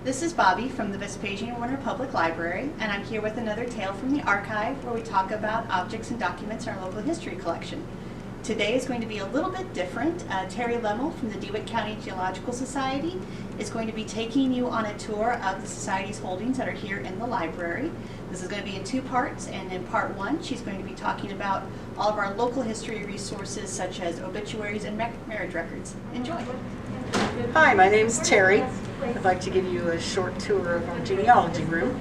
This is Bobbi from the Vespasian Warner Public Library, and I'm here with another tale from the archive where we talk about objects and documents in our local history collection. Today is going to be a little bit different. Terry Lemmel from the DeWitt County Genealogical Society is going to be taking you on a tour of the Society's holdings that are here in the library. This is going to be in two parts, and in part one she's going to be talking about all of our local history resources such as obituaries and marriage records. Enjoy! Hi, my name is Terry. I'd like to give you a short tour of our genealogy room.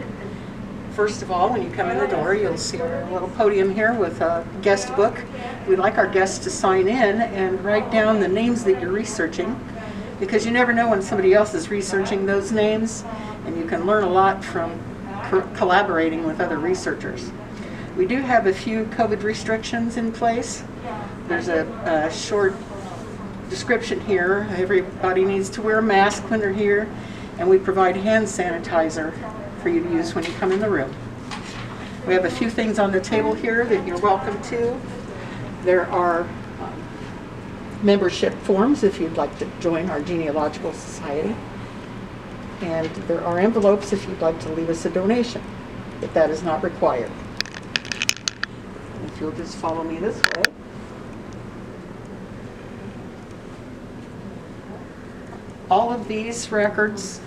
First of all, when you come in the door, you'll see our little podium here with a guest book. We'd like our guests to sign in and write down the names that you're researching, because you never know when somebody else is researching those names, and you can learn a lot from collaborating with other researchers. We do have a few COVID restrictions in place. There's a short description here. Everybody needs to wear a mask when they're here, and we provide hand sanitizer for you to use when you come in the room. We have a few things on the table here that you're welcome to. There are membership forms if you'd like to join our Genealogical Society, and there are envelopes if you'd like to leave us a donation, but that is not required. If you'll just follow me this way. All of these records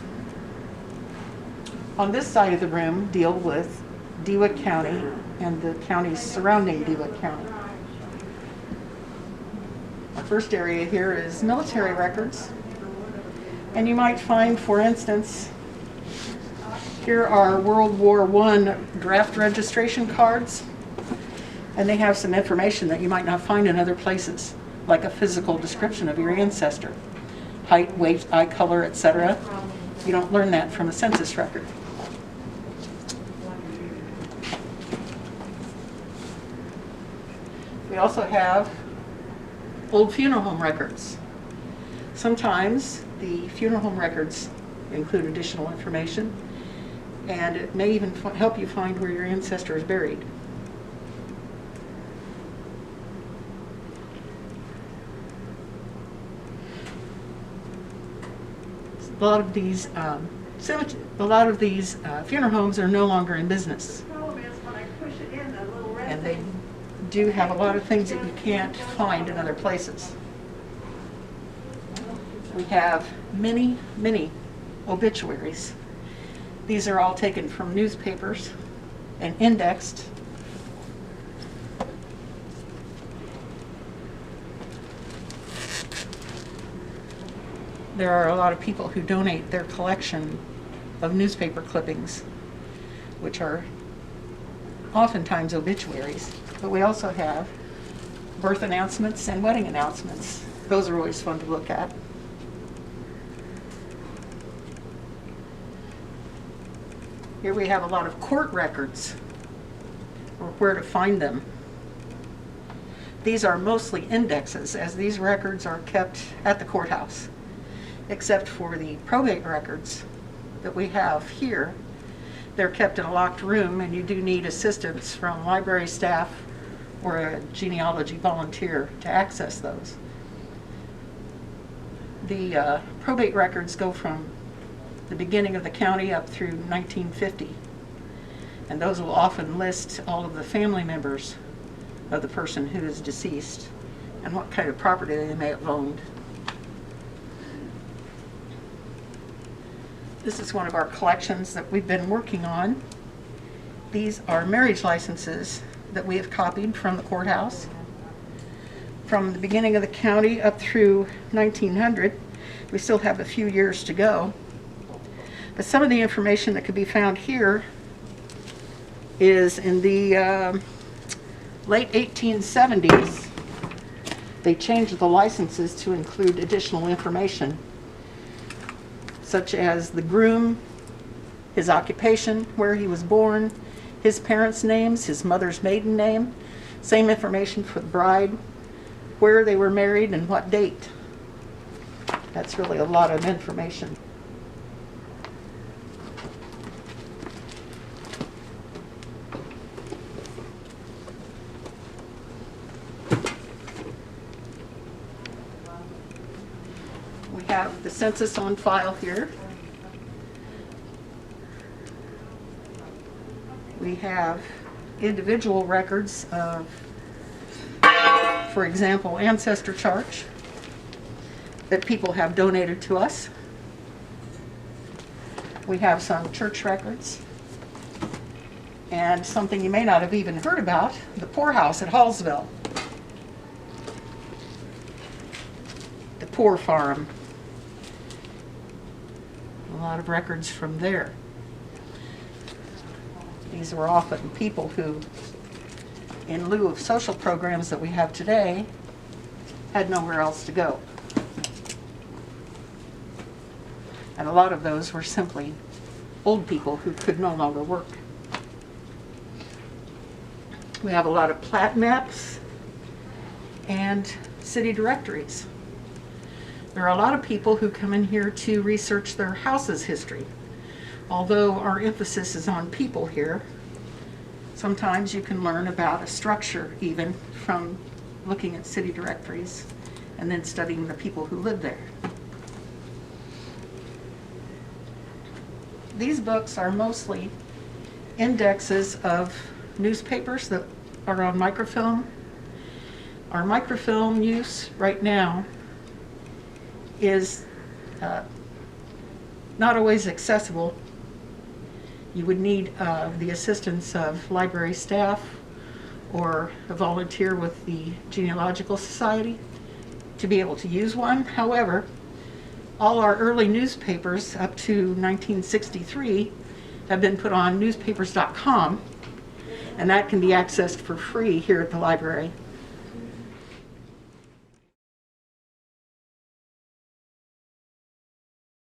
on this side of the room deal with DeWitt County and the counties surrounding DeWitt County. Our first area here is military records. And you might find, for instance, here are World War I draft registration cards. And they have some information that you might not find in other places, like a physical description of your ancestor. Height, weight, eye color, etc. You don't learn that from a census record. We also have old funeral home records. Sometimes the funeral home records include additional information, and it may even help you find where your ancestor is buried. A lot of these funeral homes are no longer in business, and they do have a lot of things that you can't find in other places. We have many obituaries. These are all taken from newspapers and indexed. There are a lot of people who donate their collection of newspaper clippings, which are oftentimes obituaries. But we also have birth announcements and wedding announcements. Those are always fun to look at. Here we have a lot of court records, or where to find them. These are mostly indexes, as these records are kept at the courthouse. Except for the probate records that we have here. They're kept in a locked room, and you do need assistance from library staff or a genealogy volunteer to access those. The probate records go from the beginning of the county up through 1950, and those will often list all of the family members of the person who is deceased and what kind of property they may have owned. This is one of our collections that we've been working on. These are marriage licenses that we have copied from the courthouse from the beginning of the county up through 1900. We still have a few years to go. But some of the information that could be found here is in the late 1870s. They changed the licenses to include additional information, such as the groom, his occupation, where he was born, his parents' names, his mother's maiden name, same information for the bride, where they were married and what date. That's really a lot of information. We have the census on file here. We have individual records of, for example, ancestor charts that people have donated to us. We have some church records, and something you may not have even heard about, the poorhouse at Hallsville, the poor farm. A lot of records from there. These were often people who, in lieu of social programs that we have today, had nowhere else to go. And a lot of those were simply old people who could no longer work. We have a lot of plat maps and city directories. There are a lot of people who come in here to research their house's history. Although our emphasis is on people here, sometimes you can learn about a structure even from looking at city directories and then studying the people who live there. These books are mostly indexes of newspapers that are on microfilm. Our microfilm use right now is not always accessible. You would need the assistance of library staff or a volunteer with the Genealogical Society to be able to use one. However, all our early newspapers up to 1963 have been put on newspapers.com, and that can be accessed for free here at the library.